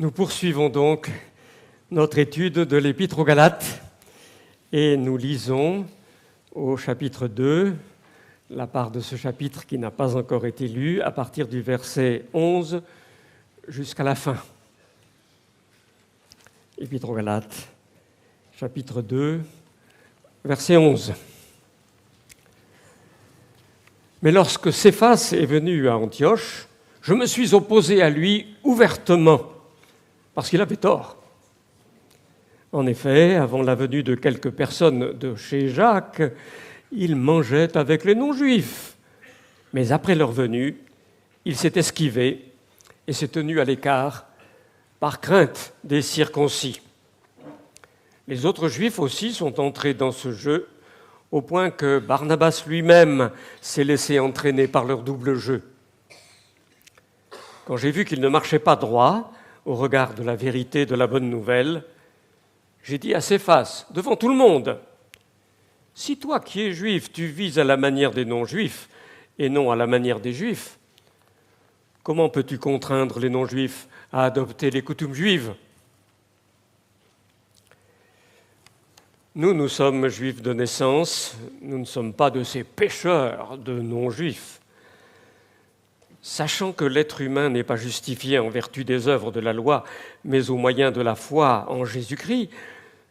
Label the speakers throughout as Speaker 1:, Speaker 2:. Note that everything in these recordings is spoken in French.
Speaker 1: Nous poursuivons donc notre étude de l'Épître aux Galates et nous lisons au chapitre 2, la part de ce chapitre qui n'a pas encore été lue, à partir du verset 11 jusqu'à la fin. Épître aux Galates, chapitre 2, verset 11. Mais lorsque Céphas est venu à Antioche, je me suis opposé à lui ouvertement, parce qu'il avait tort. En effet, avant la venue de quelques personnes de chez Jacques, il mangeait avec les non-juifs. Mais après leur venue, il s'est esquivé et s'est tenu à l'écart par crainte des circoncis. Les autres juifs aussi sont entrés dans ce jeu, au point que Barnabas lui-même s'est laissé entraîner par leur double jeu. Quand j'ai vu qu'ils ne marchaient pas droit au regard de la vérité de la bonne nouvelle, j'ai dit à Céphas, devant tout le monde, « Si toi qui es juif, tu vises à la manière des non-juifs et non à la manière des juifs, comment peux-tu contraindre les non-juifs à adopter les coutumes juives ?» Nous sommes juifs de naissance, nous ne sommes pas de ces pécheurs de non-juifs. Sachant que l'être humain n'est pas justifié en vertu des œuvres de la loi, mais au moyen de la foi en Jésus-Christ,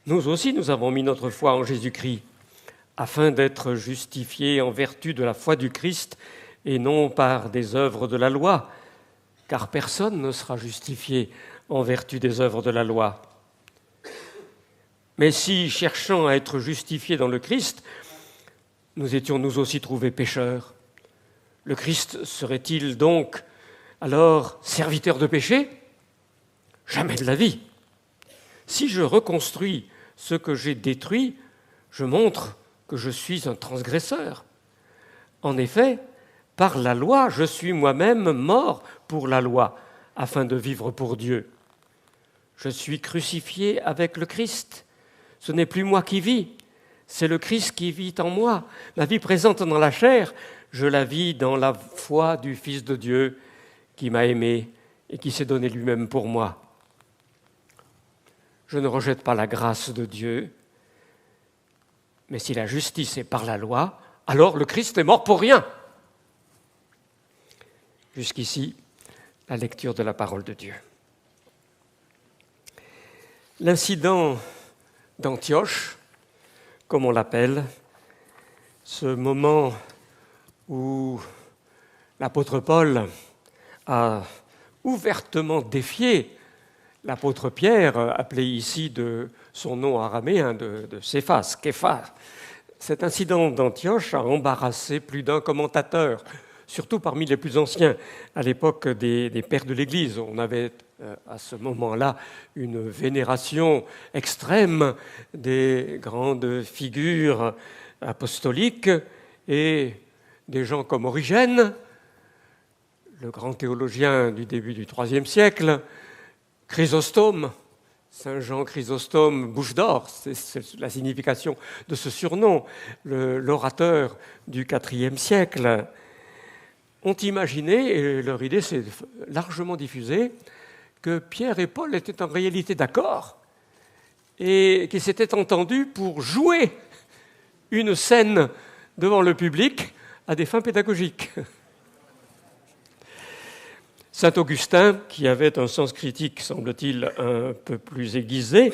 Speaker 1: nous aussi nous avons mis notre foi en Jésus-Christ, afin d'être justifiés en vertu de la foi du Christ et non par des œuvres de la loi, car personne ne sera justifié en vertu des œuvres de la loi. Mais si, cherchant à être justifiés dans le Christ, nous étions nous aussi trouvés pécheurs, le Christ serait-il donc alors serviteur de péché ? Jamais de la vie. Si je reconstruis ce que j'ai détruit, je montre que je suis un transgresseur. En effet, par la loi, je suis moi-même mort pour la loi, afin de vivre pour Dieu. Je suis crucifié avec le Christ. Ce n'est plus moi qui vis, c'est le Christ qui vit en moi. La vie présente dans la chair, je la vis dans la foi du Fils de Dieu qui m'a aimé et qui s'est donné lui-même pour moi. Je ne rejette pas la grâce de Dieu, mais si la justice est par la loi, alors le Christ est mort pour rien. Jusqu'ici, la lecture de la parole de Dieu. L'incident d'Antioche, comme on l'appelle, ce moment où l'apôtre Paul a ouvertement défié l'apôtre Pierre, appelé ici de son nom araméen de Céphas, Képha. Cet incident d'Antioche a embarrassé plus d'un commentateur, surtout parmi les plus anciens, à l'époque des pères de l'Église. On avait à ce moment-là une vénération extrême des grandes figures apostoliques et des gens comme Origène, le grand théologien du début du IIIe siècle, Chrysostome, Saint Jean Chrysostome, bouche d'or, c'est la signification de ce surnom, l'orateur du IVe siècle, ont imaginé, et leur idée s'est largement diffusée, que Pierre et Paul étaient en réalité d'accord et qu'ils s'étaient entendus pour jouer une scène devant le public à des fins pédagogiques. Saint Augustin, qui avait un sens critique, semble-t-il, un peu plus aiguisé,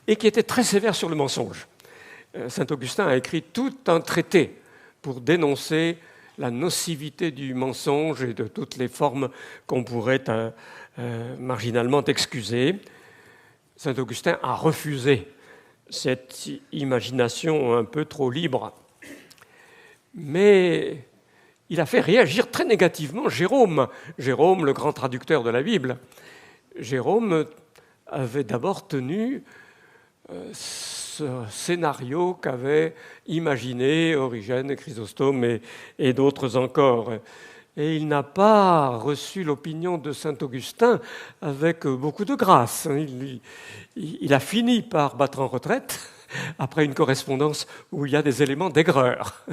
Speaker 1: et qui était très sévère sur le mensonge. Saint Augustin a écrit tout un traité pour dénoncer la nocivité du mensonge et de toutes les formes qu'on pourrait marginalement excuser. Saint Augustin a refusé cette imagination un peu trop libre. Mais il a fait réagir très négativement Jérôme, le grand traducteur de la Bible. Jérôme avait d'abord tenu ce scénario qu'avaient imaginé Origène, Chrysostome et d'autres encore. Et il n'a pas reçu l'opinion de saint Augustin avec beaucoup de grâce. Il a fini par battre en retraite après une correspondance où il y a des éléments d'aigreur.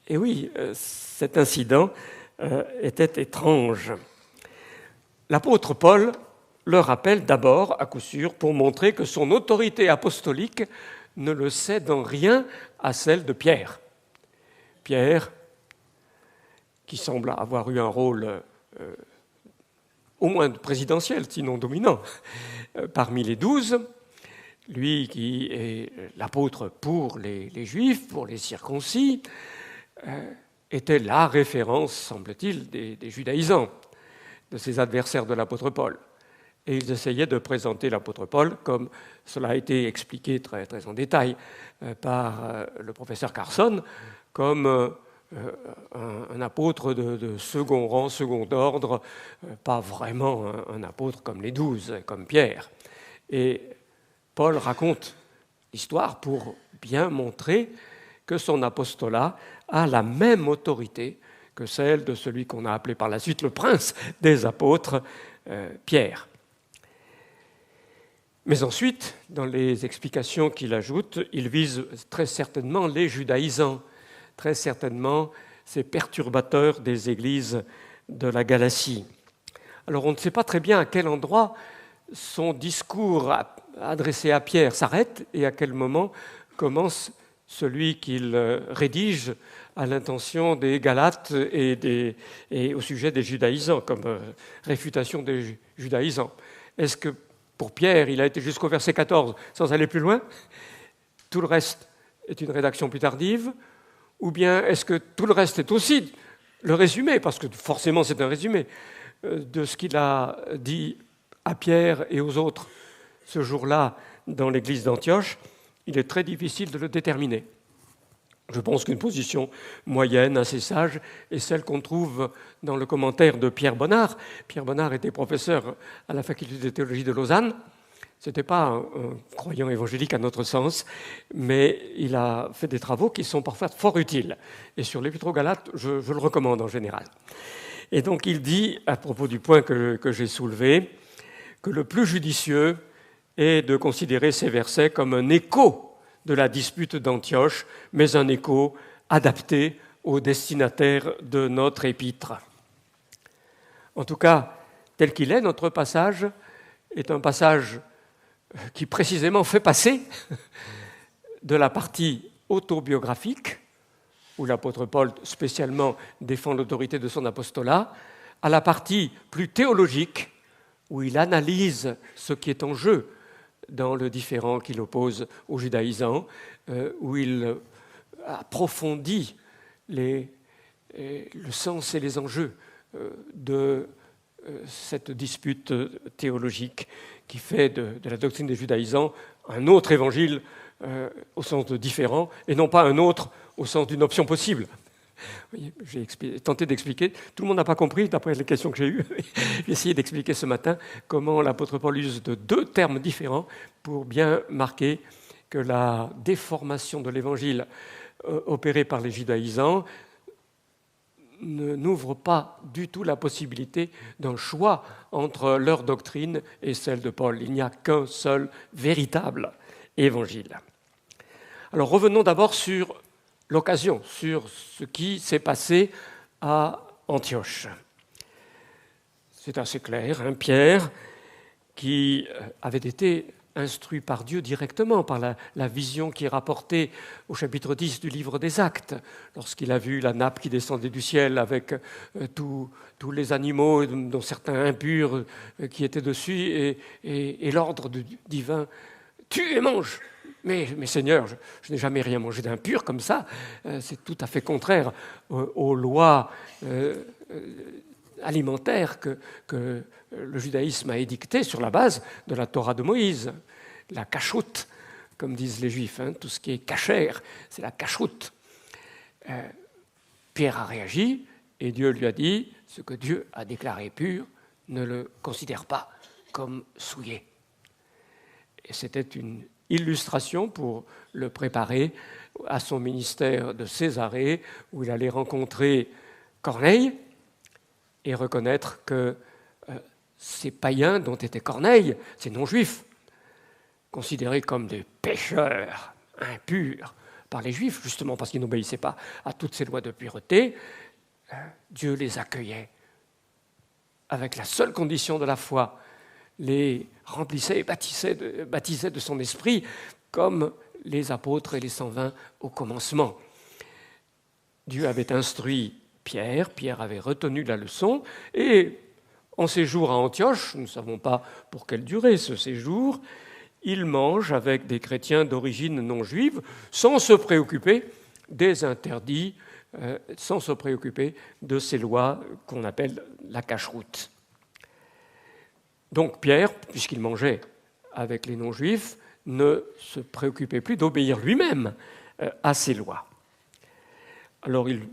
Speaker 1: Et oui, cet incident était étrange. L'apôtre Paul le rappelle d'abord, à coup sûr, pour montrer que son autorité apostolique ne le cède en rien à celle de Pierre. Pierre, qui semble avoir eu un rôle au moins présidentiel, sinon dominant, parmi les 12, lui qui est l'apôtre pour les Juifs, pour les circoncis, était la référence, semble-t-il, des judaïsants, de ses adversaires de l'apôtre Paul. Et ils essayaient de présenter l'apôtre Paul, comme cela a été expliqué très, très en détail par le professeur Carson, comme un apôtre de second rang, second ordre, pas vraiment un apôtre comme les 12, comme Pierre. Et Paul raconte l'histoire pour bien montrer que son apostolat a la même autorité que celle de celui qu'on a appelé par la suite le prince des apôtres, Pierre. Mais ensuite, dans les explications qu'il ajoute, il vise très certainement les judaïsants, très certainement ces perturbateurs des églises de la Galatie. Alors on ne sait pas très bien à quel endroit son discours adressé à Pierre s'arrête et à quel moment commence celui qu'il rédige à l'intention des Galates et au sujet des judaïsants, comme réfutation des judaïsants. Est-ce que pour Pierre, il a été jusqu'au verset 14 sans aller plus loin? Tout le reste est une rédaction plus tardive? Ou bien est-ce que tout le reste est aussi le résumé, parce que forcément c'est un résumé, de ce qu'il a dit à Pierre et aux autres ce jour-là dans l'église d'Antioche? Il est très difficile de le déterminer. Je pense qu'une position moyenne, assez sage, est celle qu'on trouve dans le commentaire de Pierre Bonnard. Pierre Bonnard était professeur à la faculté de théologie de Lausanne. Ce n'était pas un croyant évangélique à notre sens, mais il a fait des travaux qui sont parfois fort utiles. Et sur l'Épître aux Galates, je le recommande en général. Et donc il dit, à propos du point que j'ai soulevé, que le plus judicieux est de considérer ces versets comme un écho de la dispute d'Antioche, mais un écho adapté au destinataire de notre épître. En tout cas, tel qu'il est, notre passage est un passage qui précisément fait passer de la partie autobiographique, où l'apôtre Paul spécialement défend l'autorité de son apostolat, à la partie plus théologique, où il analyse ce qui est en jeu dans le différend qu'il oppose aux judaïsants, où il approfondit le sens et les enjeux de cette dispute théologique qui fait de la doctrine des judaïsants un autre évangile au sens de différent, et non pas un autre au sens d'une option possible. J'ai tenté d'expliquer, tout le monde n'a pas compris d'après les questions que j'ai eues. J'ai essayé d'expliquer ce matin comment l'apôtre Paul use de deux termes différents pour bien marquer que la déformation de l'évangile opérée par les judaïsants n'ouvre pas du tout la possibilité d'un choix entre leur doctrine et celle de Paul. Il n'y a qu'un seul véritable évangile. Alors revenons d'abord sur l'occasion, sur ce qui s'est passé à Antioche. C'est assez clair, Pierre, qui avait été instruit par Dieu directement, par la vision qui est rapportée au chapitre 10 du livre des Actes, lorsqu'il a vu la nappe qui descendait du ciel avec tous les animaux, dont certains impurs, qui étaient dessus, et l'ordre divin « Tue et mange !» Mais Seigneur, je n'ai jamais rien mangé d'impur comme ça. C'est tout à fait contraire aux lois alimentaires que le judaïsme a édictées sur la base de la Torah de Moïse. La cachoute, comme disent les Juifs, tout ce qui est cachère, c'est la cachoute. Pierre a réagi et Dieu lui a dit « Ce que Dieu a déclaré pur, ne le considère pas comme souillé. » Et c'était une illustration pour le préparer à son ministère de Césarée, où il allait rencontrer Corneille et reconnaître que ces païens dont était Corneille, ces non-juifs, considérés comme des pécheurs impurs par les Juifs, justement parce qu'ils n'obéissaient pas à toutes ces lois de pureté, Dieu les accueillait avec la seule condition de la foi les remplissait et baptisait de son esprit, comme les apôtres et les 120 au commencement. Dieu avait instruit Pierre, Pierre avait retenu la leçon, et en séjour à Antioche, nous ne savons pas pour quelle durée ce séjour, il mange avec des chrétiens d'origine non juive, sans se préoccuper des interdits, sans se préoccuper de ces lois qu'on appelle la cacheroute. Donc Pierre, puisqu'il mangeait avec les non-juifs, ne se préoccupait plus d'obéir lui-même à ces lois. Alors il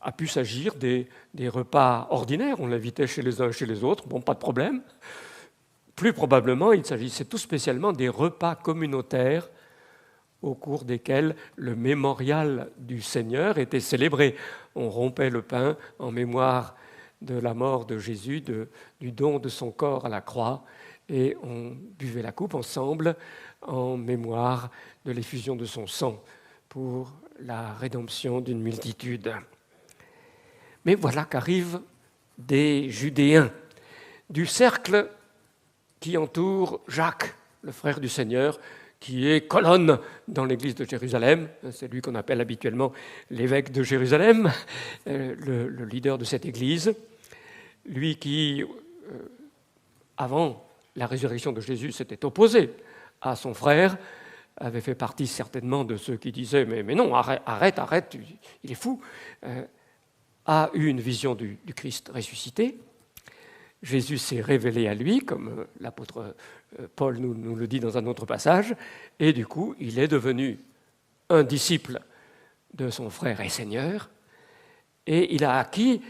Speaker 1: a pu s'agir des repas ordinaires, on l'invitait chez les uns et chez les autres, bon, pas de problème. Plus probablement, il s'agissait tout spécialement des repas communautaires au cours desquels le mémorial du Seigneur était célébré. On rompait le pain en mémoire de la mort de Jésus, du don de son corps à la croix, et on buvait la coupe ensemble en mémoire de l'effusion de son sang pour la rédemption d'une multitude. Mais voilà qu'arrivent des Judéens du cercle qui entoure Jacques, le frère du Seigneur, qui est colonne dans l'église de Jérusalem. C'est lui qu'on appelle habituellement l'évêque de Jérusalem, le leader de cette église. Lui qui, avant la résurrection de Jésus, s'était opposé à son frère, avait fait partie certainement de ceux qui disaient « mais non, arrête, il est fou », a eu une vision du Christ ressuscité. Jésus s'est révélé à lui, comme l'apôtre Paul nous le dit dans un autre passage, et du coup, il est devenu un disciple de son frère et Seigneur, et il a acquis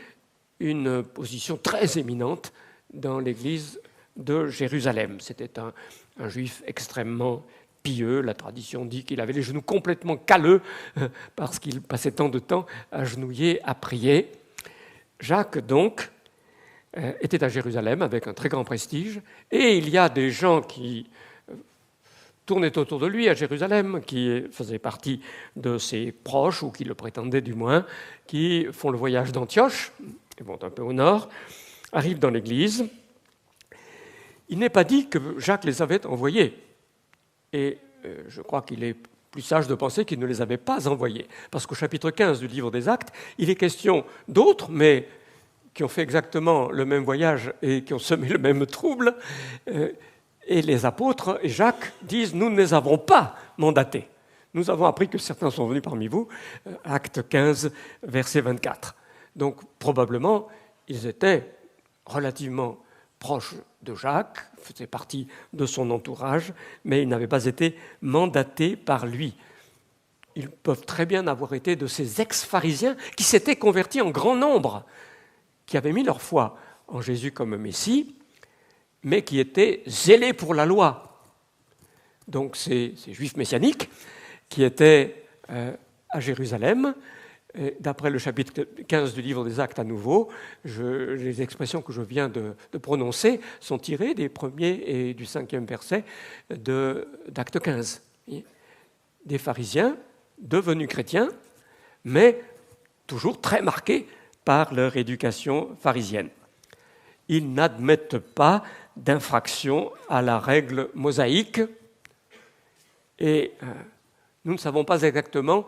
Speaker 1: une position très éminente dans l'église de Jérusalem. C'était un juif extrêmement pieux. La tradition dit qu'il avait les genoux complètement calleux parce qu'il passait tant de temps agenouillé à prier. Jacques, donc, était à Jérusalem avec un très grand prestige, et il y a des gens qui tournaient autour de lui à Jérusalem, qui faisaient partie de ses proches, ou qui le prétendaient du moins, qui font le voyage d'Antioche, ils vont un peu au nord, arrivent dans l'église. Il n'est pas dit que Jacques les avait envoyés, et je crois qu'il est plus sage de penser qu'il ne les avait pas envoyés, parce qu'au chapitre 15 du livre des Actes, il est question d'autres, mais qui ont fait exactement le même voyage et qui ont semé le même trouble, et les apôtres et Jacques disent « nous ne les avons pas mandatés. Nous avons appris que certains sont venus parmi vous », Acte 15, verset 24. Donc probablement, ils étaient relativement proches de Jacques, faisaient partie de son entourage, mais ils n'avaient pas été mandatés par lui. Ils peuvent très bien avoir été de ces ex-pharisiens qui s'étaient convertis en grand nombre, qui avaient mis leur foi en Jésus comme Messie, mais qui étaient zélés pour la loi. Donc ces Juifs messianiques qui étaient à Jérusalem, d'après le chapitre 15 du livre des Actes à nouveau, les expressions que je viens de prononcer sont tirées des premiers et du 5e verset d'Acte 15. Des pharisiens devenus chrétiens, mais toujours très marqués par leur éducation pharisienne. Ils n'admettent pas d'infraction à la règle mosaïque et nous ne savons pas exactement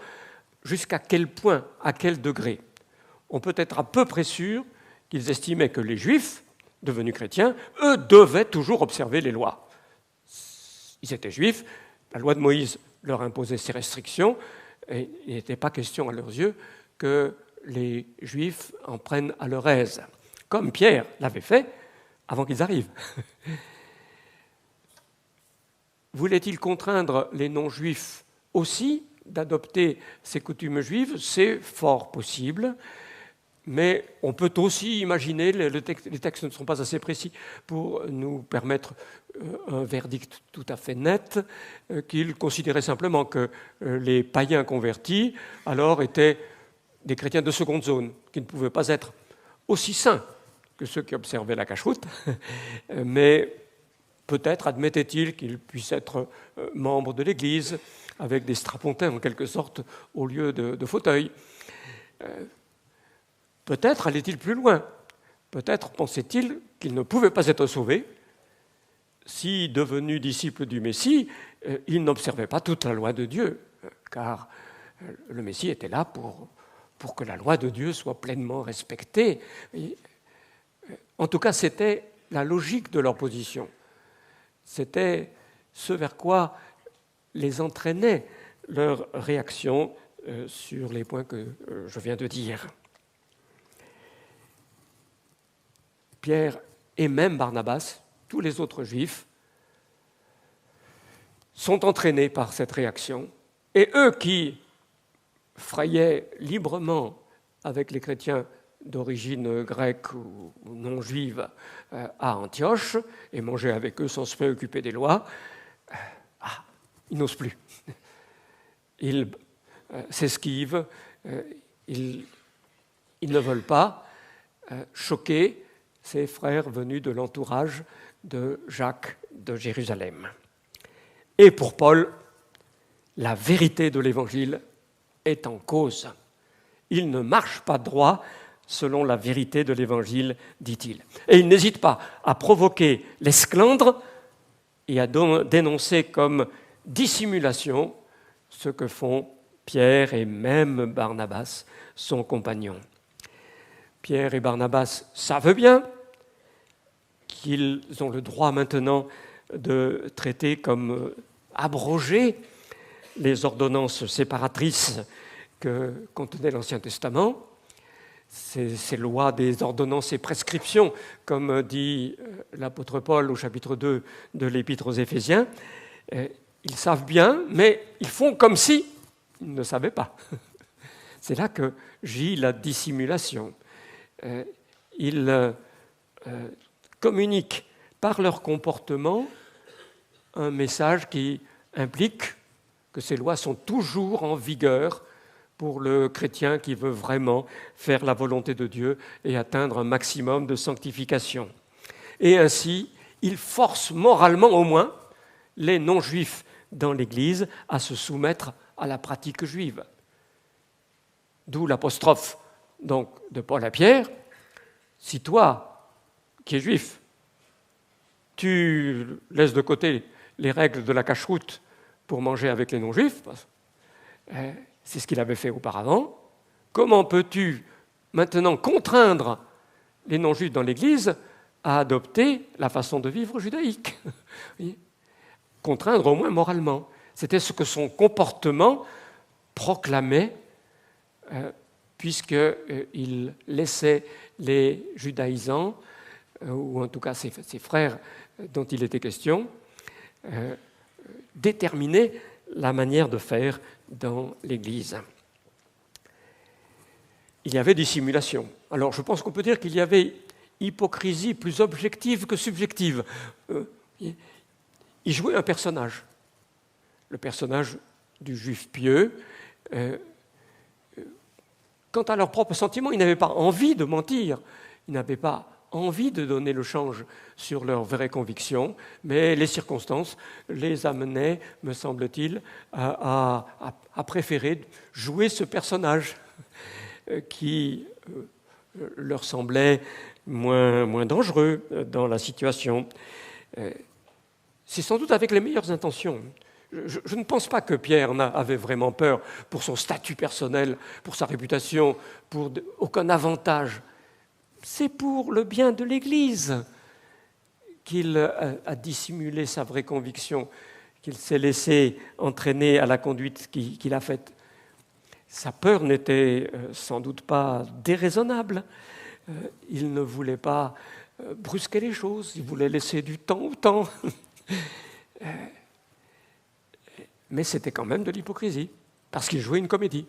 Speaker 1: jusqu'à quel point, à quel degré. On peut être à peu près sûr qu'ils estimaient que les Juifs, devenus chrétiens, eux devaient toujours observer les lois. Ils étaient Juifs, la loi de Moïse leur imposait ces restrictions et il n'était pas question à leurs yeux que les Juifs en prennent à leur aise, comme Pierre l'avait fait avant qu'ils arrivent. Voulait-il contraindre les non-juifs aussi d'adopter ces coutumes juives? C'est fort possible, mais on peut aussi imaginer, les textes ne sont pas assez précis pour nous permettre un verdict tout à fait net, qu'il considérait simplement que les païens convertis alors étaient des chrétiens de seconde zone, qui ne pouvaient pas être aussi saints que ceux qui observaient la cacheroute, mais peut-être admettait-il qu'ils puissent être membres de l'Église, avec des strapontins en quelque sorte, au lieu de fauteuils. Peut-être allait-il plus loin. Peut-être pensait-il qu'ils ne pouvaient pas être sauvés si devenu disciple du Messie, il n'observait pas toute la loi de Dieu, car le Messie était là pour que la loi de Dieu soit pleinement respectée. En tout cas, c'était la logique de leur position. C'était ce vers quoi les entraînait leur réaction sur les points que je viens de dire. Pierre et même Barnabas, tous les autres juifs, sont entraînés par cette réaction. Et eux qui frayaient librement avec les chrétiens d'origine grecque ou non juive à Antioche et mangeaient avec eux sans se préoccuper des lois, ils n'osent plus. Ils s'esquivent, ils ne veulent pas choquer ces frères venus de l'entourage de Jacques de Jérusalem. Et pour Paul, la vérité de l'Évangile est en cause. Il ne marche pas droit selon la vérité de l'Évangile, dit-il. Et il n'hésite pas à provoquer l'esclandre et à dénoncer comme dissimulation ce que font Pierre et même Barnabas, son compagnon. Pierre et Barnabas savent bien qu'ils ont le droit maintenant de traiter comme abrogées les ordonnances séparatrices que contenait l'Ancien Testament, ces lois des ordonnances et prescriptions, comme dit l'apôtre Paul au chapitre 2 de l'Épître aux Éphésiens. Ils savent bien, mais ils font comme si ils ne savaient pas. C'est là que gît la dissimulation. Ils communiquent par leur comportement un message qui implique que ces lois sont toujours en vigueur pour le chrétien qui veut vraiment faire la volonté de Dieu et atteindre un maximum de sanctification. Et ainsi, ils forcent moralement au moins les non-juifs dans l'Église à se soumettre à la pratique juive. D'où l'apostrophe donc, de Paul à Pierre. Si toi, qui es juif, tu laisses de côté les règles de la cacheroute pour manger avec les non-juifs, c'est ce qu'il avait fait auparavant, comment peux-tu maintenant contraindre les non-juifs dans l'Église à adopter la façon de vivre judaïque? Contraindre au moins moralement. C'était ce que son comportement proclamait, puisqu'il laissait les judaïsants, ou en tout cas ses frères dont il était question, déterminer la manière de faire dans l'Église. Il y avait dissimulation. Alors je pense qu'on peut dire qu'il y avait hypocrisie plus objective que subjective. Il jouait un personnage, le personnage du juif pieux. Quant à leurs propres sentiments, ils n'avaient pas envie de mentir, ils n'avaient pas envie de donner le change sur leurs vraies convictions, mais les circonstances les amenaient, me semble-t-il, à préférer jouer ce personnage qui leur semblait moins dangereux dans la situation. C'est sans doute avec les meilleures intentions. Je ne pense pas que Pierre avait vraiment peur pour son statut personnel, pour sa réputation, pour aucun avantage. C'est pour le bien de l'Église qu'il a dissimulé sa vraie conviction, qu'il s'est laissé entraîner à la conduite qu'il a faite. Sa peur n'était sans doute pas déraisonnable. Il ne voulait pas brusquer les choses, il voulait laisser du temps au temps. Mais c'était quand même de l'hypocrisie, parce qu'il jouait une comédie,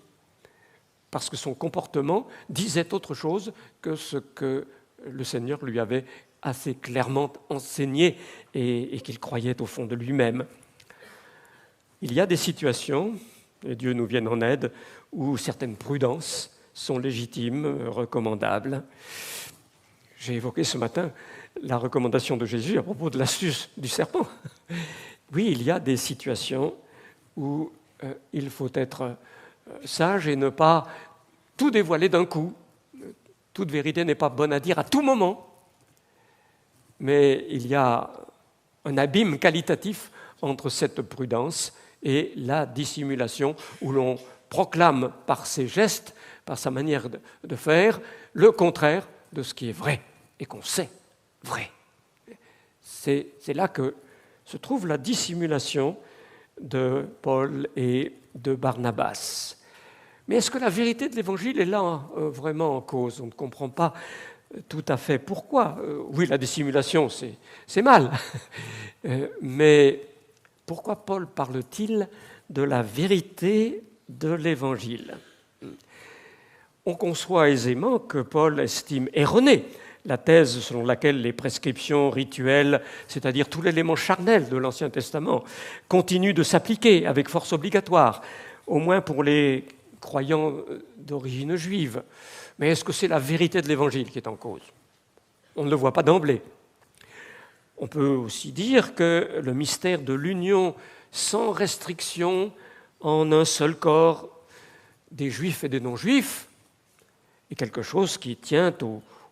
Speaker 1: parce que son comportement disait autre chose que ce que le Seigneur lui avait assez clairement enseigné et qu'il croyait au fond de lui-même. Il y a des situations, et Dieu nous vienne en aide, où certaines prudences sont légitimes, recommandables. J'ai évoqué ce matin la recommandation de Jésus à propos de l'astuce du serpent. Oui, il y a des situations où il faut être sage et ne pas tout dévoiler d'un coup. Toute vérité n'est pas bonne à dire à tout moment. Mais il y a un abîme qualitatif entre cette prudence et la dissimulation, où l'on proclame par ses gestes, par sa manière de faire, le contraire de ce qui est vrai et qu'on sait vrai. C'est là que se trouve la dissimulation de Paul et de Barnabas. Mais est-ce que la vérité de l'Évangile est là vraiment en cause? On ne comprend pas tout à fait pourquoi. Oui, la dissimulation, c'est mal. Mais pourquoi Paul parle-t-il de la vérité de l'Évangile? On conçoit aisément que Paul estime erronée la thèse selon laquelle les prescriptions rituelles, c'est-à-dire tout l'élément charnel de l'Ancien Testament, continuent de s'appliquer avec force obligatoire, au moins pour les croyants d'origine juive. Mais est-ce que c'est la vérité de l'Évangile qui est en cause? On ne le voit pas d'emblée. On peut aussi dire que le mystère de l'union sans restriction en un seul corps des juifs et des non-juifs est quelque chose qui tient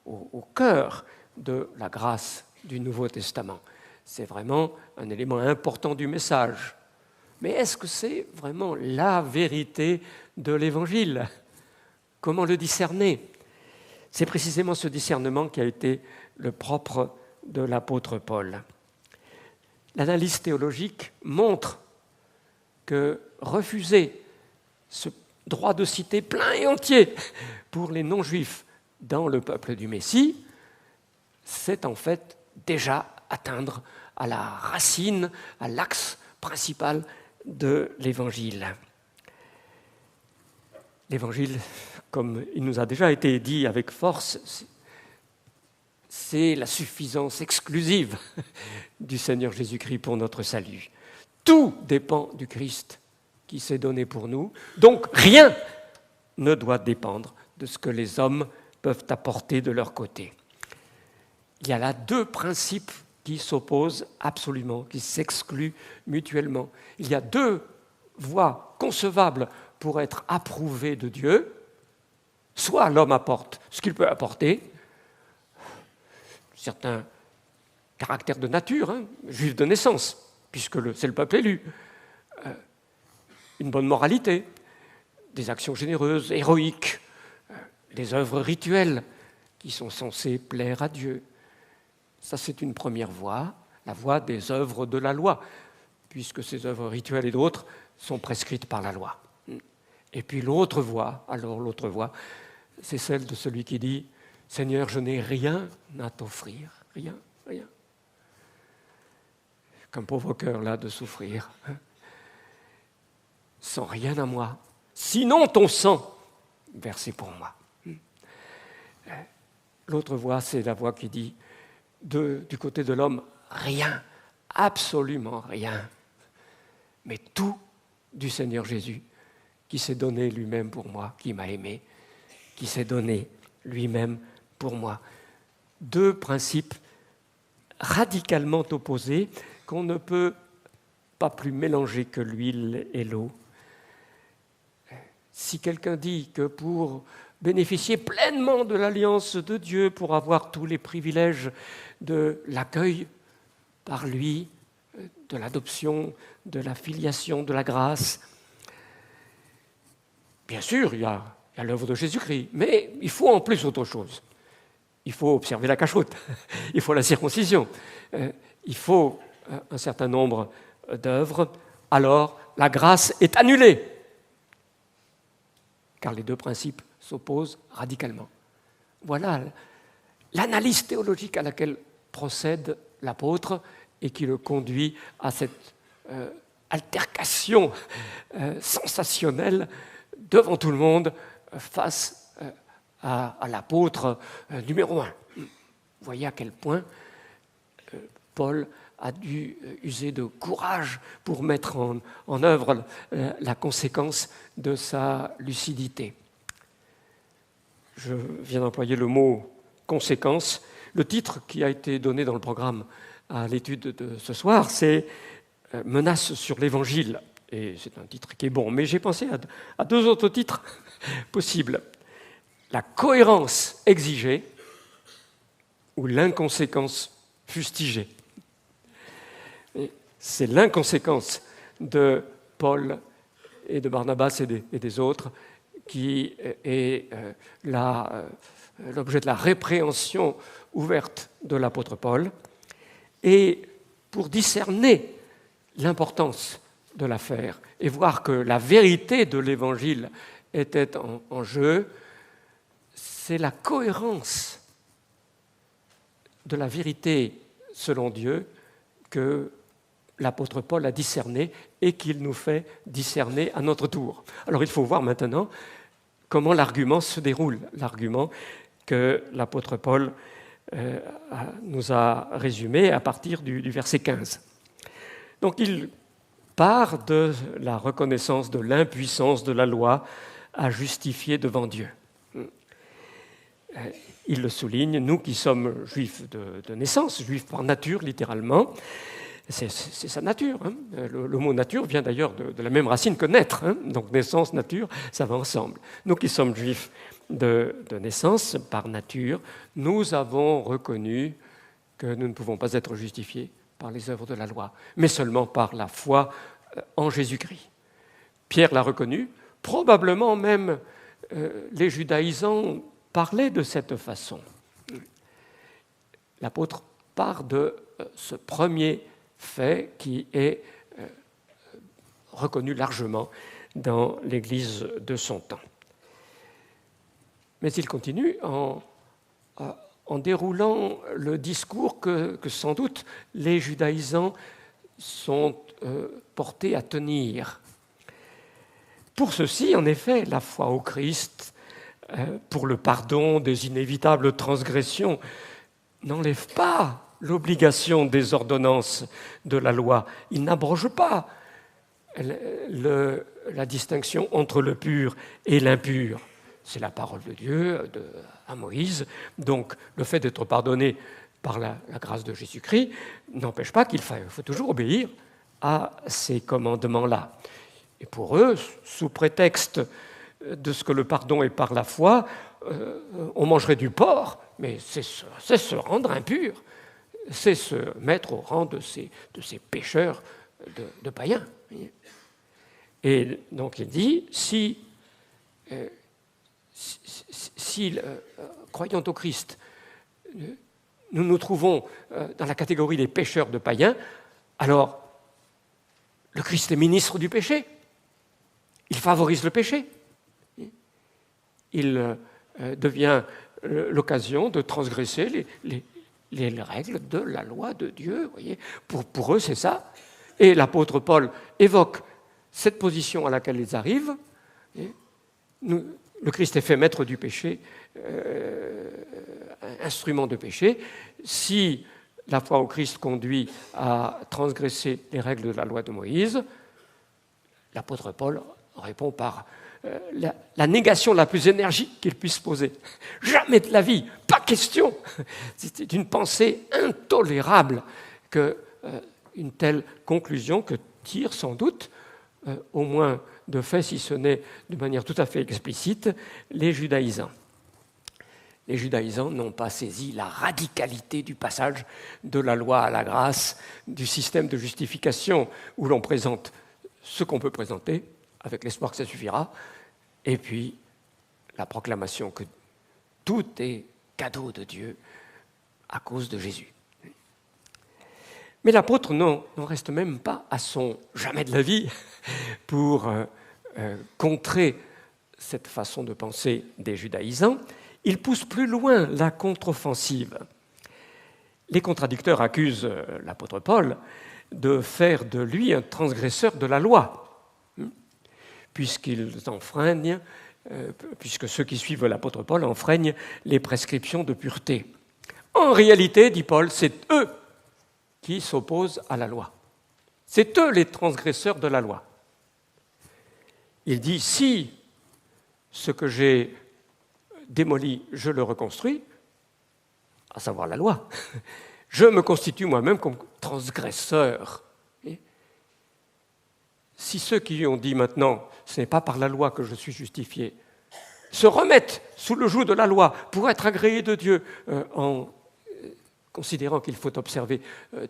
Speaker 1: au cœur de la grâce du Nouveau Testament. C'est vraiment un élément important du message. Mais est-ce que c'est vraiment la vérité de l'Évangile? Comment le discerner? C'est précisément ce discernement qui a été le propre de l'apôtre Paul. L'analyse théologique montre que refuser ce droit de cité plein et entier pour les non-juifs dans le peuple du Messie, c'est en fait déjà atteindre à la racine, à l'axe principal de l'Évangile. L'Évangile, comme il nous a déjà été dit avec force, c'est la suffisance exclusive du Seigneur Jésus-Christ pour notre salut. Tout dépend du Christ qui s'est donné pour nous, donc rien ne doit dépendre de ce que les hommes peuvent apporter de leur côté. Il y a là deux principes qui s'opposent absolument, qui s'excluent mutuellement. Il y a deux voies concevables pour être approuvé de Dieu. Soit l'homme apporte ce qu'il peut apporter, certains caractères de nature, juif de naissance, puisque c'est le peuple élu, une bonne moralité, des actions généreuses, héroïques, des œuvres rituelles qui sont censées plaire à Dieu. Ça, c'est une première voie, la voie des œuvres de la loi, puisque ces œuvres rituelles et d'autres sont prescrites par la loi. Et puis l'autre voie, c'est celle de celui qui dit « Seigneur, je n'ai rien à t'offrir, rien. » Comme pauvre cœur là de souffrir, sans rien à moi, sinon ton sang versé pour moi. L'autre voie, c'est la voie qui dit du côté de l'homme, rien, absolument rien, mais tout du Seigneur Jésus, qui s'est donné lui-même pour moi, qui m'a aimé, qui s'est donné lui-même pour moi. Deux principes radicalement opposés qu'on ne peut pas plus mélanger que l'huile et l'eau. Si quelqu'un dit que pour bénéficier pleinement de l'alliance de Dieu, pour avoir tous les privilèges de l'accueil par lui, de l'adoption, de la filiation, de la grâce, bien sûr, il y a l'œuvre de Jésus-Christ, mais il faut en plus autre chose. Il faut observer la cachoute, il faut la circoncision, il faut un certain nombre d'œuvres, alors la grâce est annulée, car les deux principes s'opposent radicalement. Voilà l'analyse théologique à laquelle procède l'apôtre et qui le conduit à cette altercation sensationnelle devant tout le monde face à l'apôtre numéro 1. Vous voyez à quel point Paul a dû user de courage pour mettre en œuvre la conséquence de sa lucidité. Je viens d'employer le mot « conséquence ». Le titre qui a été donné dans le programme à l'étude de ce soir, c'est « Menace sur l'Évangile ». Et c'est un titre qui est bon, mais j'ai pensé à deux autres titres possibles. La cohérence exigée ou l'inconséquence fustigée. c'est l'inconséquence de Paul et de Barnabas et des autres qui est l'objet de la répréhension ouverte de l'apôtre Paul. Et pour discerner l'importance de l'affaire et voir que la vérité de l'Évangile était en jeu, c'est la cohérence de la vérité selon Dieu que l'apôtre Paul a discerné et qu'il nous fait discerner à notre tour. Alors il faut voir maintenant comment l'argument se déroule, l'argument que l'apôtre Paul nous a résumé à partir du verset 15. Donc il part de la reconnaissance de l'impuissance de la loi à justifier devant Dieu. Il le souligne, nous qui sommes juifs de naissance, juifs par nature littéralement, c'est sa nature. Hein. Le mot nature vient d'ailleurs de la même racine que naître. Hein. Donc naissance, nature, ça va ensemble. Nous qui sommes juifs de naissance, par nature, nous avons reconnu que nous ne pouvons pas être justifiés par les œuvres de la loi, mais seulement par la foi en Jésus-Christ. Pierre l'a reconnu, probablement même les judaïsants parlaient de cette façon. L'apôtre part de ce premier fait qui est reconnu largement dans l'Église de son temps. Mais il continue en déroulant le discours que sans doute les judaïsants sont portés à tenir. Pour ceux-ci, en effet, la foi au Christ, pour le pardon des inévitables transgressions, n'enlève pas l'obligation des ordonnances de la loi. Il n'abroge pas la distinction entre le pur et l'impur. C'est la parole de Dieu à Moïse. Donc, le fait d'être pardonné par la grâce de Jésus-Christ n'empêche pas qu'il faut toujours obéir à ces commandements-là. Et pour eux, sous prétexte de ce que le pardon est par la foi, on mangerait du porc, mais c'est se rendre impur, c'est se mettre au rang de ces pécheurs de païens. Et donc il dit, si croyant au Christ, nous nous trouvons dans la catégorie des pécheurs de païens, alors le Christ est ministre du péché. Il favorise le péché. Il devient l'occasion de transgresser les règles de la loi de Dieu. Voyez. Pour eux, c'est ça. Et l'apôtre Paul évoque cette position à laquelle ils arrivent. Le Christ est fait maître du péché, instrument de péché. Si la foi au Christ conduit à transgresser les règles de la loi de Moïse, l'apôtre Paul répond par la négation la plus énergique qu'il puisse poser. Jamais de la vie, pas question. C'est une pensée intolérable qu'une telle conclusion que tirent sans doute, au moins de fait, si ce n'est de manière tout à fait explicite, les judaïsants. Les judaïsants n'ont pas saisi la radicalité du passage de la loi à la grâce, du système de justification où l'on présente ce qu'on peut présenter, avec l'espoir que ça suffira, et puis la proclamation que tout est cadeau de Dieu à cause de Jésus. Mais l'apôtre n'en reste même pas à son jamais de la vie pour contrer cette façon de penser des judaïsants. Il pousse plus loin la contre-offensive. Les contradicteurs accusent l'apôtre Paul de faire de lui un transgresseur de la loi, puisque ceux qui suivent l'apôtre Paul enfreignent les prescriptions de pureté. En réalité, dit Paul, c'est eux qui s'opposent à la loi. C'est eux les transgresseurs de la loi. Il dit, si ce que j'ai démoli, je le reconstruis, à savoir la loi, je me constitue moi-même comme transgresseur. Si ceux qui ont dit maintenant, ce n'est pas par la loi que je suis justifié, se remettent sous le joug de la loi pour être agréés de Dieu en considérant qu'il faut observer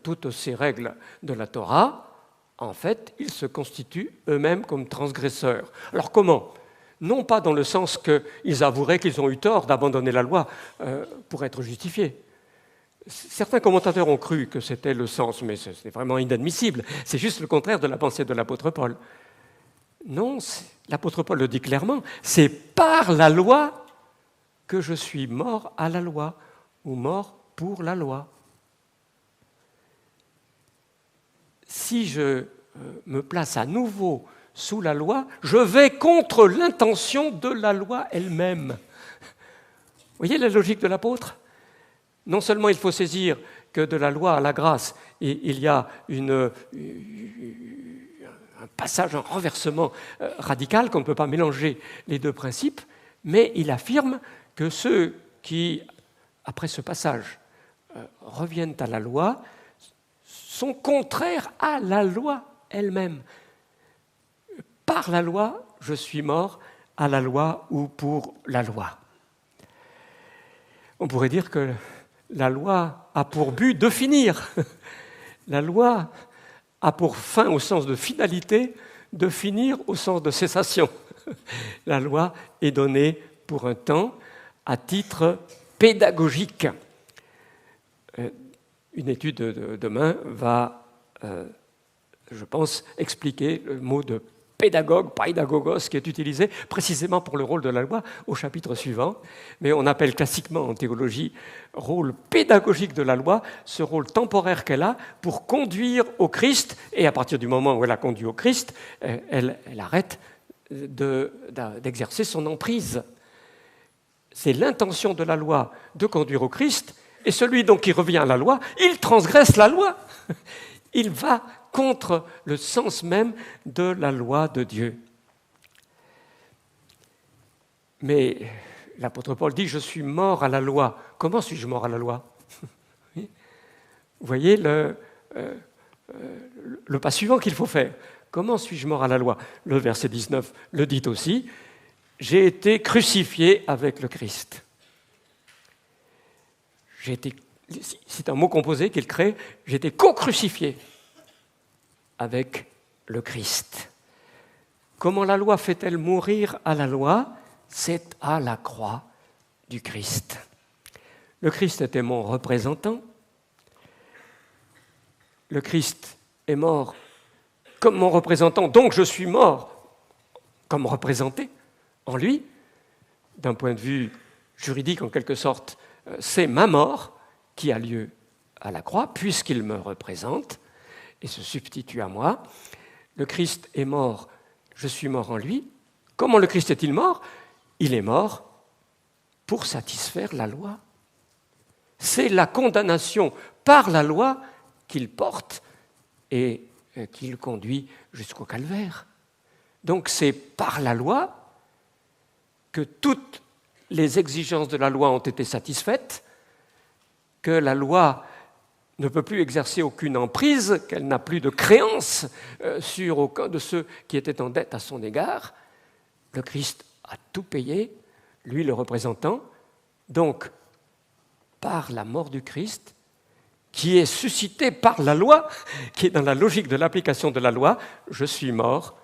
Speaker 1: toutes ces règles de la Torah, en fait, ils se constituent eux-mêmes comme transgresseurs. Alors comment ? Non pas dans le sens qu'ils avoueraient qu'ils ont eu tort d'abandonner la loi pour être justifiés. Certains commentateurs ont cru que c'était le sens, mais c'est vraiment inadmissible. C'est juste le contraire de la pensée de l'apôtre Paul. Non, l'apôtre Paul le dit clairement, c'est par la loi que je suis mort à la loi, ou mort pour la loi. Si je me place à nouveau sous la loi, je vais contre l'intention de la loi elle-même. Vous voyez la logique de l'apôtre ? Non seulement il faut saisir que de la loi à la grâce, il y a un passage, un renversement radical, qu'on ne peut pas mélanger les deux principes, mais il affirme que ceux qui, après ce passage, reviennent à la loi, sont contraires à la loi elle-même. Par la loi, je suis mort à la loi ou pour la loi. On pourrait dire que la loi a pour but de finir. La loi a pour fin, au sens de finalité, de finir au sens de cessation. La loi est donnée pour un temps à titre pédagogique. Une étude de demain va, je pense, expliquer le mot de pédagogue, paidagogos, qui est utilisé précisément pour le rôle de la loi au chapitre suivant. Mais on appelle classiquement en théologie rôle pédagogique de la loi ce rôle temporaire qu'elle a pour conduire au Christ, et à partir du moment où elle a conduit au Christ, elle arrête d'exercer son emprise. C'est l'intention de la loi de conduire au Christ, et celui donc qui revient à la loi, il transgresse la loi. Il va contre le sens même de la loi de Dieu. Mais l'apôtre Paul dit « Je suis mort à la loi ». Comment suis-je mort à la loi ? Vous voyez le pas suivant qu'il faut faire. Comment suis-je mort à la loi ? Le verset 19 le dit aussi. « J'ai été crucifié avec le Christ ». C'est un mot composé qu'il crée. « J'ai été co-crucifié » avec le Christ. Comment la loi fait-elle mourir à la loi ? C'est à la croix du Christ. Le Christ était mon représentant. Le Christ est mort comme mon représentant, donc je suis mort comme représenté en lui. D'un point de vue juridique, en quelque sorte, c'est ma mort qui a lieu à la croix, puisqu'il me représente et se substitue à moi. Le Christ est mort, je suis mort en lui. Comment le Christ est-il mort ? Il est mort pour satisfaire la loi. C'est la condamnation par la loi qu'il porte et qu'il conduit jusqu'au calvaire. Donc c'est par la loi que toutes les exigences de la loi ont été satisfaites, que la loi ne peut plus exercer aucune emprise, qu'elle n'a plus de créance sur aucun de ceux qui étaient en dette à son égard. Le Christ a tout payé, lui le représentant. Donc, par la mort du Christ, qui est suscitée par la loi, qui est dans la logique de l'application de la loi, je suis mort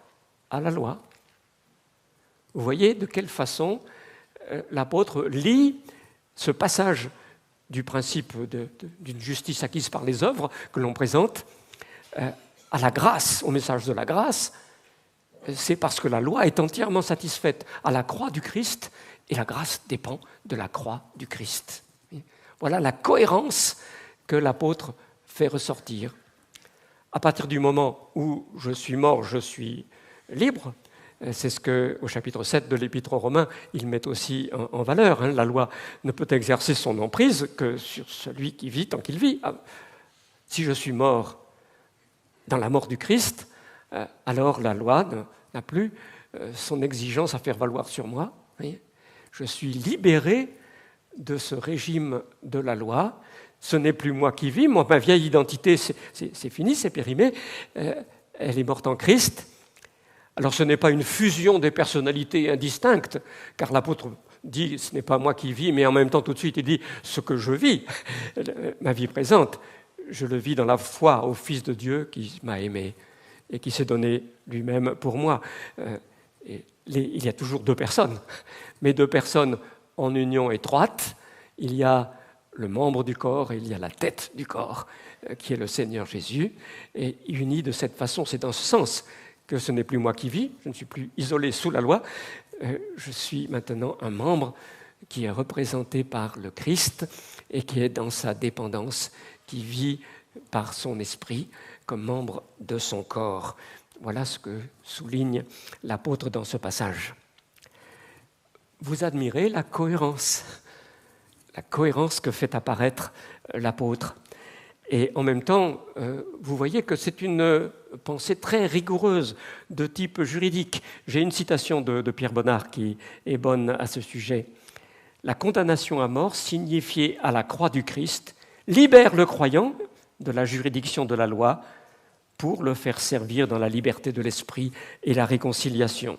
Speaker 1: à la loi. Vous voyez de quelle façon l'apôtre lit ce passage du principe d'une justice acquise par les œuvres que l'on présente à la grâce, au message de la grâce. C'est parce que la loi est entièrement satisfaite à la croix du Christ et la grâce dépend de la croix du Christ. Voilà la cohérence que l'apôtre fait ressortir. À partir du moment où je suis mort, je suis libre. C'est ce qu'au chapitre 7 de l'Épître aux Romains, il met aussi en valeur. La loi ne peut exercer son emprise que sur celui qui vit tant qu'il vit. Si je suis mort dans la mort du Christ, alors la loi n'a plus son exigence à faire valoir sur moi. Je suis libéré de ce régime de la loi. Ce n'est plus moi qui vis, ma vieille identité, c'est fini, c'est périmé. Elle est morte en Christ. Alors ce n'est pas une fusion des personnalités indistinctes, car l'apôtre dit « ce n'est pas moi qui vis », mais en même temps tout de suite il dit « ce que je vis, ma vie présente, je le vis dans la foi au Fils de Dieu qui m'a aimé et qui s'est donné lui-même pour moi ». Il y a toujours deux personnes, mais deux personnes en union étroite. Il y a le membre du corps et il y a la tête du corps, qui est le Seigneur Jésus. Et unis de cette façon, c'est dans ce sens que ce n'est plus moi qui vis, je ne suis plus isolé sous la loi, je suis maintenant un membre qui est représenté par le Christ et qui est dans sa dépendance, qui vit par son esprit comme membre de son corps. Voilà ce que souligne l'apôtre dans ce passage. Vous admirez la cohérence que fait apparaître l'apôtre. Et en même temps, vous voyez que c'est une pensée très rigoureuse de type juridique. J'ai une citation de Pierre Bonnard qui est bonne à ce sujet. « La condamnation à mort, signifiée à la croix du Christ, libère le croyant de la juridiction de la loi pour le faire servir dans la liberté de l'esprit et la réconciliation.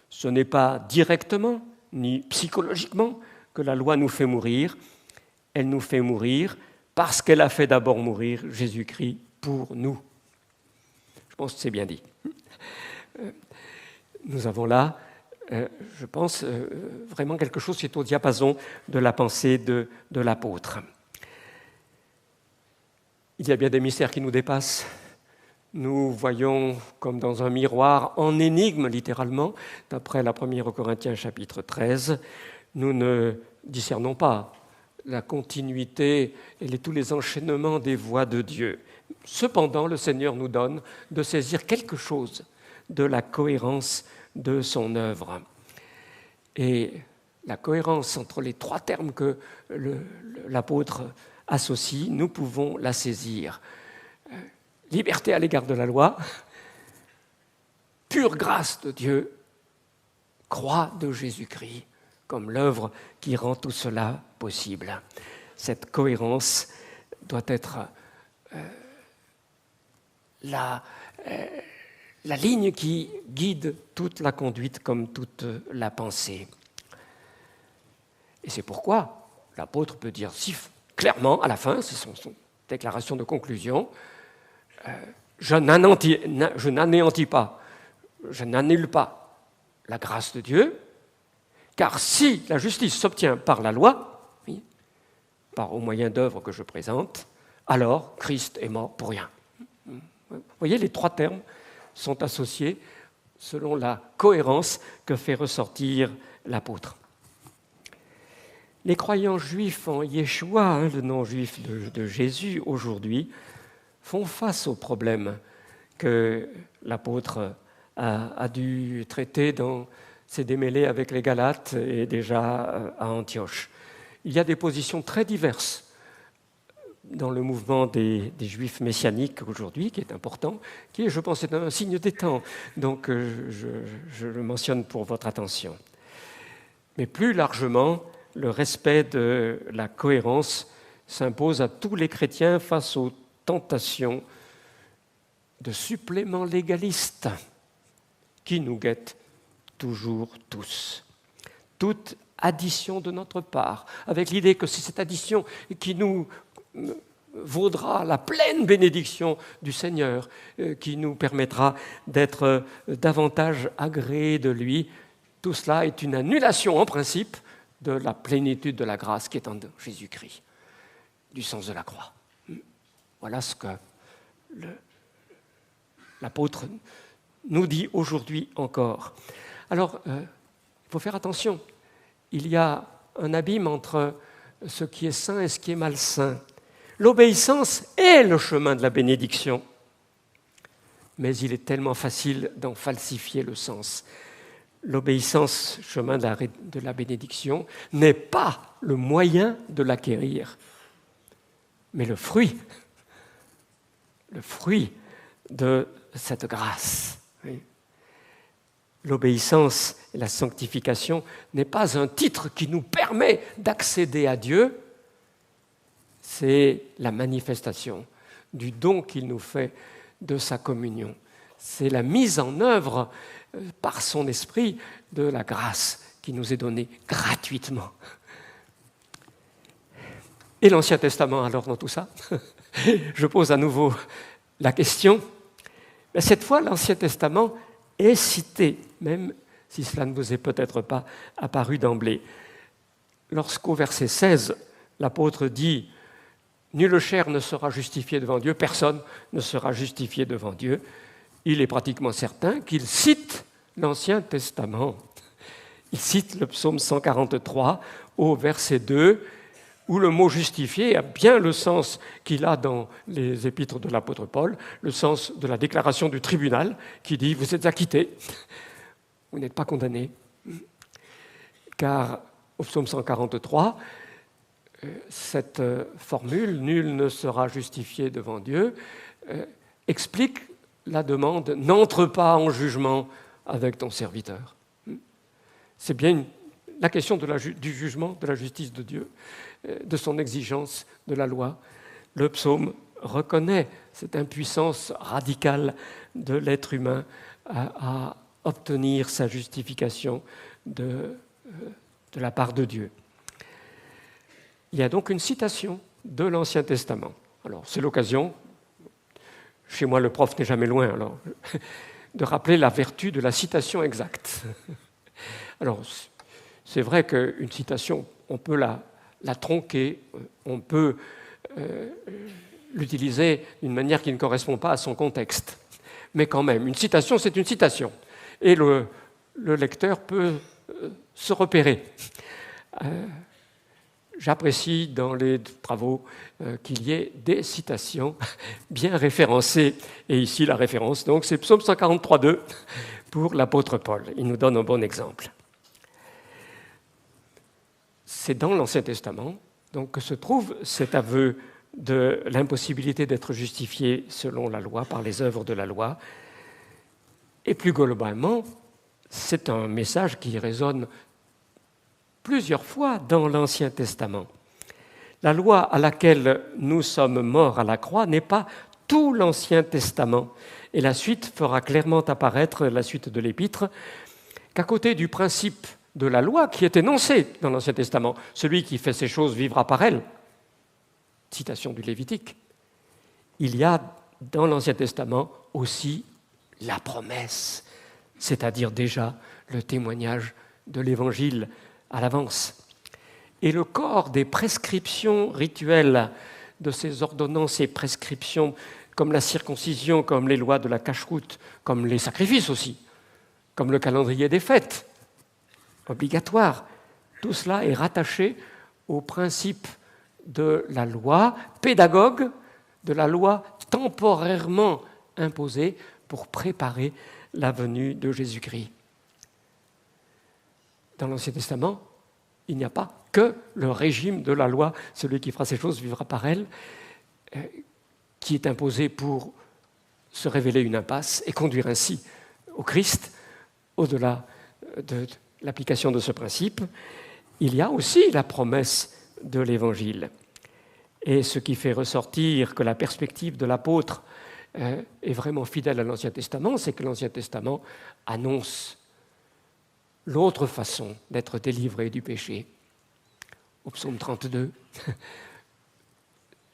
Speaker 1: Ce n'est pas directement ni psychologiquement que la loi nous fait mourir, elle nous fait mourir parce qu'elle a fait d'abord mourir Jésus-Christ pour nous. » Je pense que c'est bien dit. Nous avons là, je pense, vraiment quelque chose qui est au diapason de la pensée de l'apôtre. Il y a bien des mystères qui nous dépassent. Nous voyons comme dans un miroir, en énigme littéralement, d'après la 1 Corinthiens chapitre 13, nous ne discernons pas la continuité et tous les enchaînements des voies de Dieu. Cependant, le Seigneur nous donne de saisir quelque chose de la cohérence de son œuvre. Et la cohérence entre les trois termes que l'apôtre associe, nous pouvons la saisir. Liberté à l'égard de la loi, pure grâce de Dieu, croix de Jésus-Christ, comme l'œuvre qui rend tout cela possible. Cette cohérence doit être la ligne qui guide toute la conduite comme toute la pensée. Et c'est pourquoi l'apôtre peut dire si clairement, à la fin, c'est son déclaration de conclusion, je n'anéantis pas, je n'annule pas la grâce de Dieu, car si la justice s'obtient par la loi, oui, au moyen d'œuvres que je présente, alors Christ est mort pour rien. Vous voyez, les trois termes sont associés selon la cohérence que fait ressortir l'apôtre. Les croyants juifs en Yeshua, le nom juif de Jésus aujourd'hui, font face aux problèmes que l'apôtre a dû traiter dans ses démêlés avec les Galates et déjà à Antioche. Il y a des positions très diverses dans le mouvement des Juifs messianiques aujourd'hui, qui est important, qui est, je pense, est un signe des temps. Donc, je le mentionne pour votre attention. Mais plus largement, le respect de la cohérence s'impose à tous les chrétiens face aux tentations de suppléments légalistes qui nous guettent toujours tous. Toute addition de notre part, avec l'idée que c'est cette addition qui nous vaudra la pleine bénédiction du Seigneur, qui nous permettra d'être davantage agréés de lui. Tout cela est une annulation en principe de la plénitude de la grâce qui est en Jésus-Christ, du sens de la croix. Voilà ce que l'apôtre nous dit aujourd'hui encore. Alors, il faut faire attention. Il y a un abîme entre ce qui est saint et ce qui est malsain. L'obéissance est le chemin de la bénédiction, mais il est tellement facile d'en falsifier le sens. L'obéissance, chemin de la bénédiction, n'est pas le moyen de l'acquérir, mais le fruit de cette grâce. Oui. L'obéissance et la sanctification n'est pas un titre qui nous permet d'accéder à Dieu, c'est la manifestation du don qu'il nous fait de sa communion. C'est la mise en œuvre par son esprit de la grâce qui nous est donné gratuitement. Et l'Ancien Testament, alors, dans tout ça? Je pose à nouveau la question. Mais cette fois, l'Ancien Testament est cité, même si cela ne vous est peut-être pas apparu d'emblée. Lorsqu'au verset 16, l'apôtre dit « Nulle chair ne sera justifiée devant Dieu, personne ne sera justifié devant Dieu », il est pratiquement certain qu'il cite l'Ancien Testament. Il cite le psaume 143 au verset 2, où le mot « justifié » a bien le sens qu'il a dans les épîtres de l'apôtre Paul, le sens de la déclaration du tribunal qui dit « Vous êtes acquittés, vous n'êtes pas condamnés ». Car au psaume 143, cette formule « Nul ne sera justifié devant Dieu » explique la demande « N'entre pas en jugement avec ton serviteur ». C'est bien la question du jugement, de la justice de Dieu, de son exigence de la loi. Le psaume reconnaît cette impuissance radicale de l'être humain à obtenir sa justification de la part de Dieu. Il y a donc une citation de l'Ancien Testament. Alors, c'est l'occasion, chez moi le prof n'est jamais loin, alors, de rappeler la vertu de la citation exacte. Alors, c'est vrai qu'une citation, on peut la tronquer, on peut l'utiliser d'une manière qui ne correspond pas à son contexte. Mais quand même, une citation, c'est une citation. Et le lecteur peut se repérer. J'apprécie dans les travaux qu'il y ait des citations bien référencées. Et ici, la référence, donc, c'est Psaume 143.2 pour l'apôtre Paul. Il nous donne un bon exemple. C'est dans l'Ancien Testament donc, que se trouve cet aveu de l'impossibilité d'être justifié selon la loi, par les œuvres de la loi. Et plus globalement, c'est un message qui résonne plusieurs fois dans l'Ancien Testament. La loi à laquelle nous sommes morts à la croix n'est pas tout l'Ancien Testament. Et la suite fera clairement apparaître, la suite de l'Épître, qu'à côté du principe de la loi qui est énoncé dans l'Ancien Testament, celui qui fait ces choses vivra par elles, citation du Lévitique, il y a dans l'Ancien Testament aussi la promesse, c'est-à-dire déjà le témoignage de l'Évangile à l'avance. Et le corps des prescriptions rituelles, de ces ordonnances et prescriptions, comme la circoncision, comme les lois de la cacheroute, comme les sacrifices aussi, comme le calendrier des fêtes, obligatoire, tout cela est rattaché au principe de la loi pédagogue, de la loi temporairement imposée pour préparer la venue de Jésus-Christ. Dans l'Ancien Testament, il n'y a pas que le régime de la loi, celui qui fera ces choses vivra par elle, qui est imposé pour se révéler une impasse et conduire ainsi au Christ, au-delà de l'application de ce principe. Il y a aussi la promesse de l'Évangile. Et ce qui fait ressortir que la perspective de l'apôtre est vraiment fidèle à l'Ancien Testament, c'est que l'Ancien Testament annonce l'autre façon d'être délivré du péché. Au psaume 32,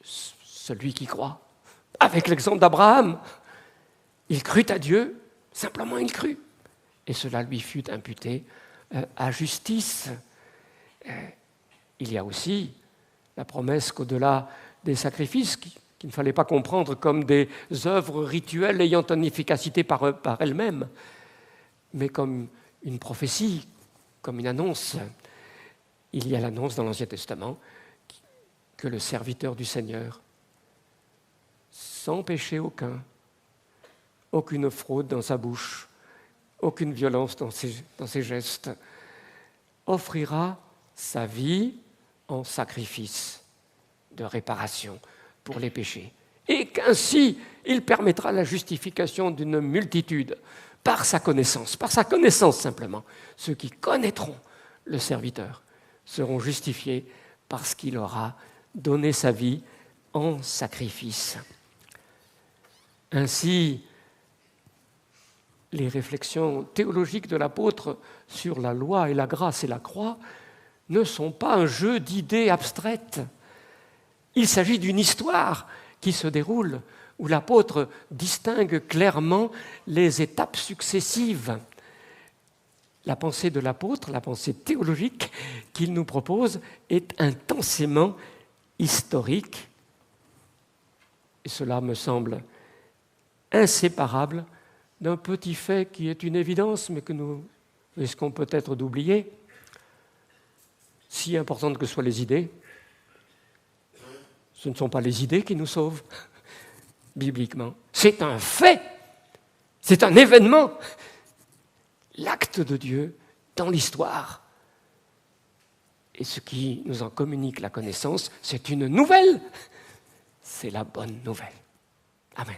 Speaker 1: celui qui croit, avec l'exemple d'Abraham, il crut à Dieu, simplement il crut, et cela lui fut imputé à justice. Il y a aussi la promesse qu'au-delà des sacrifices, qu'il ne fallait pas comprendre comme des œuvres rituelles ayant une efficacité par elles-mêmes, mais comme une prophétie, comme une annonce. Il y a l'annonce dans l'Ancien Testament que le serviteur du Seigneur, sans péché aucun, aucune fraude dans sa bouche, aucune violence dans ses gestes, offrira sa vie en sacrifice de réparation pour les péchés. Et qu'ainsi, il permettra la justification d'une multitude par sa connaissance simplement. Ceux qui connaîtront le serviteur seront justifiés parce qu'il aura donné sa vie en sacrifice. Ainsi, les réflexions théologiques de l'apôtre sur la loi et la grâce et la croix ne sont pas un jeu d'idées abstraites. Il s'agit d'une histoire qui se déroule où l'apôtre distingue clairement les étapes successives. La pensée de l'apôtre, la pensée théologique qu'il nous propose est intensément historique. Et cela me semble inséparable d'un petit fait qui est une évidence, mais que nous risquons peut-être d'oublier, si importantes que soient les idées. Ce ne sont pas les idées qui nous sauvent, bibliquement. C'est un fait, c'est un événement, l'acte de Dieu dans l'histoire. Et ce qui nous en communique la connaissance, c'est une nouvelle. C'est la bonne nouvelle. Amen.